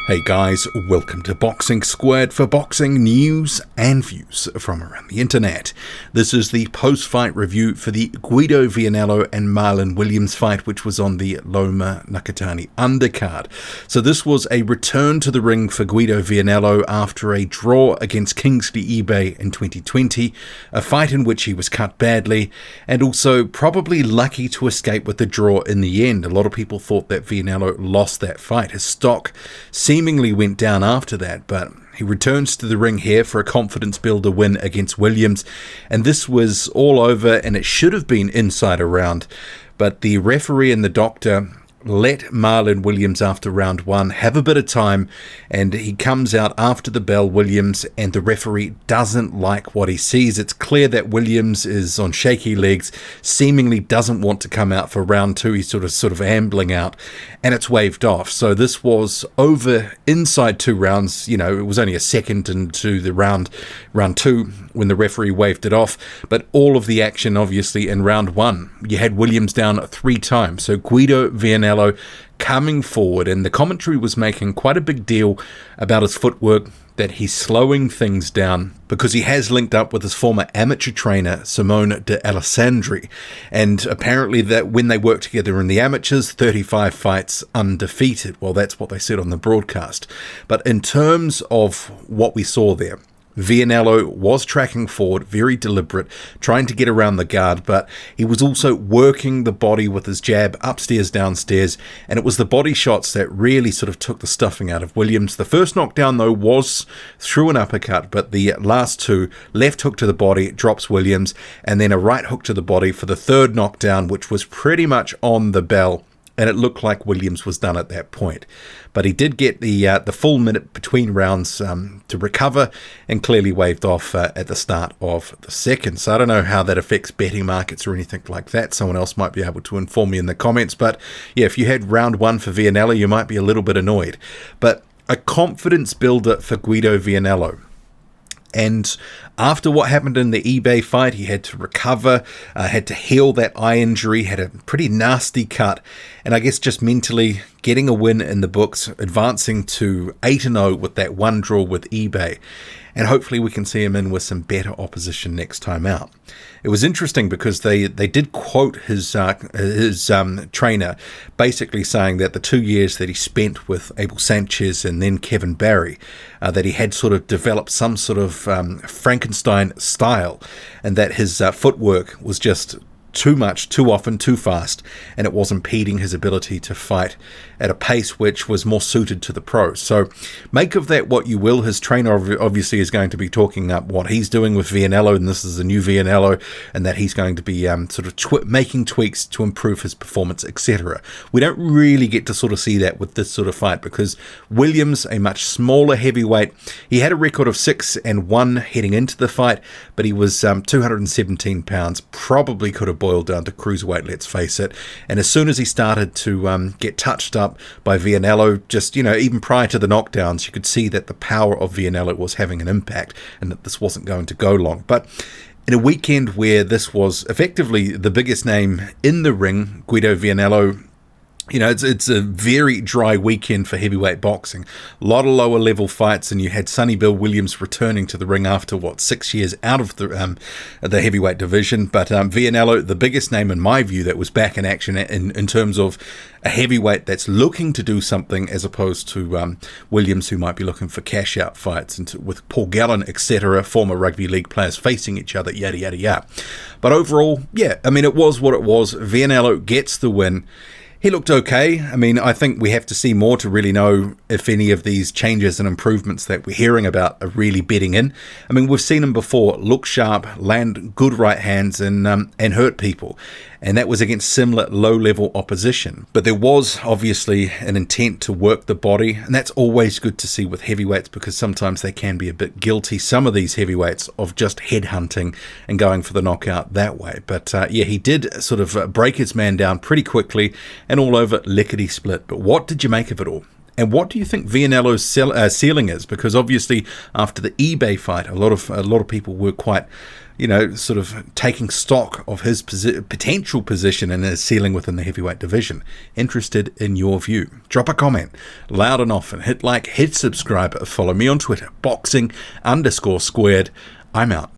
Hey guys, welcome to Boxing Squared for boxing news and views from around the internet. This is the post-fight review for the Guido Vianello and Marlon Williams fight, which was on the Loma Nakatani undercard. So this was a return to the ring for Guido Vianello after a draw against Kingsley eBay in 2020, a fight in which he was cut badly, and also probably lucky to escape with the draw in the end. A lot of people thought that Vianello lost that fight. His stock seemingly went down after that, but he returns to the ring here for a confidence builder win against Williams, and this was all over and it should have been inside a round, but the referee and the doctor let Marlon Williams after round one have a bit of time, and he comes out after the bell, Williams, and the referee doesn't like what he sees. It's clear that Williams is on shaky legs, seemingly doesn't want to come out for round two. He's sort of ambling out, and it's waved off. So this was over inside 2 rounds. You know, it was only a second into the round two when the referee waved it off, but all of the action obviously in round one. You had Williams down 3 times. So Guido Vianello coming forward, and the commentary was making quite a big deal about his footwork, that he's slowing things down because he has linked up with his former amateur trainer Simone de Alessandri, and apparently that when they worked together in the amateurs, 35 fights undefeated. Well, that's what they said on the broadcast. But in terms of what we saw there, Vianello was tracking forward, very deliberate, trying to get around the guard, but he was also working the body with his jab upstairs, downstairs, and it was the body shots that really sort of took the stuffing out of Williams. The first knockdown, though, was through an uppercut, but the last 2, left hook to the body, drops Williams, and then a right hook to the body for the third knockdown, which was pretty much on the bell. And it looked like Williams was done at that point. But he did get the full minute between rounds to recover, and clearly waved off at the start of the second. So I don't know how that affects betting markets or anything like that. Someone else might be able to inform me in the comments. But yeah, if you had round 1 for Vianello, you might be a little bit annoyed. But a confidence builder for Guido Vianello. And after what happened in the eBay fight, he had to recover, had to heal that eye injury, had a pretty nasty cut, and I guess just mentally getting a win in the books, advancing to 8-0 with that 1 draw with eBay. And hopefully we can see him in with some better opposition next time out. It was interesting because they did quote his trainer, basically saying that the 2 years that he spent with Abel Sanchez and then Kevin Barry, that he had sort of developed some sort of Frankenstein style, and that his footwork was just too much, too often, too fast, and it was impeding his ability to fight at a pace which was more suited to the pros. So make of that what you will. His trainer obviously is going to be talking up what he's doing with Vianello, and this is a new Vianello, and that he's going to be sort of making tweaks to improve his performance, etc. We don't really get to sort of see that with this sort of fight because Williams, a much smaller heavyweight, he had a record of 6-1 heading into the fight, but he was 217 pounds, probably could have boiled down to cruiserweight, let's face it. And as soon as he started to get touched up by Vianello, just, even prior to the knockdowns, you could see that the power of Vianello was having an impact and that this wasn't going to go long. But in a weekend where this was effectively the biggest name in the ring, Guido Vianello, it's a very dry weekend for heavyweight boxing. A lot of lower level fights, and you had Sonny Bill Williams returning to the ring after 6 years out of the heavyweight division. But Vianello, the biggest name in my view that was back in action in terms of a heavyweight that's looking to do something, as opposed to Williams, who might be looking for cash out fights, and with Paul Gallen, etc., former rugby league players facing each other, yada yada yada. But overall, it was what it was. Vianello gets the win. He looked okay. I think we have to see more to really know if any of these changes and improvements that we're hearing about are really bedding in. We've seen him before look sharp, land good right hands, and hurt people. And that was against similar low-level opposition. But there was obviously an intent to work the body, and that's always good to see with heavyweights because sometimes they can be a bit guilty, some of these heavyweights, of just headhunting and going for the knockout that way. But he did sort of break his man down pretty quickly and all over lickety-split. But what did you make of it all? And what do you think Vianello's ceiling is? Because obviously after the eBay fight, a lot of people were quite, sort of taking stock of his potential position and his ceiling within the heavyweight division. Interested in your view? Drop a comment loud and often. Hit like, hit subscribe, follow me on Twitter, boxing_squared. I'm out.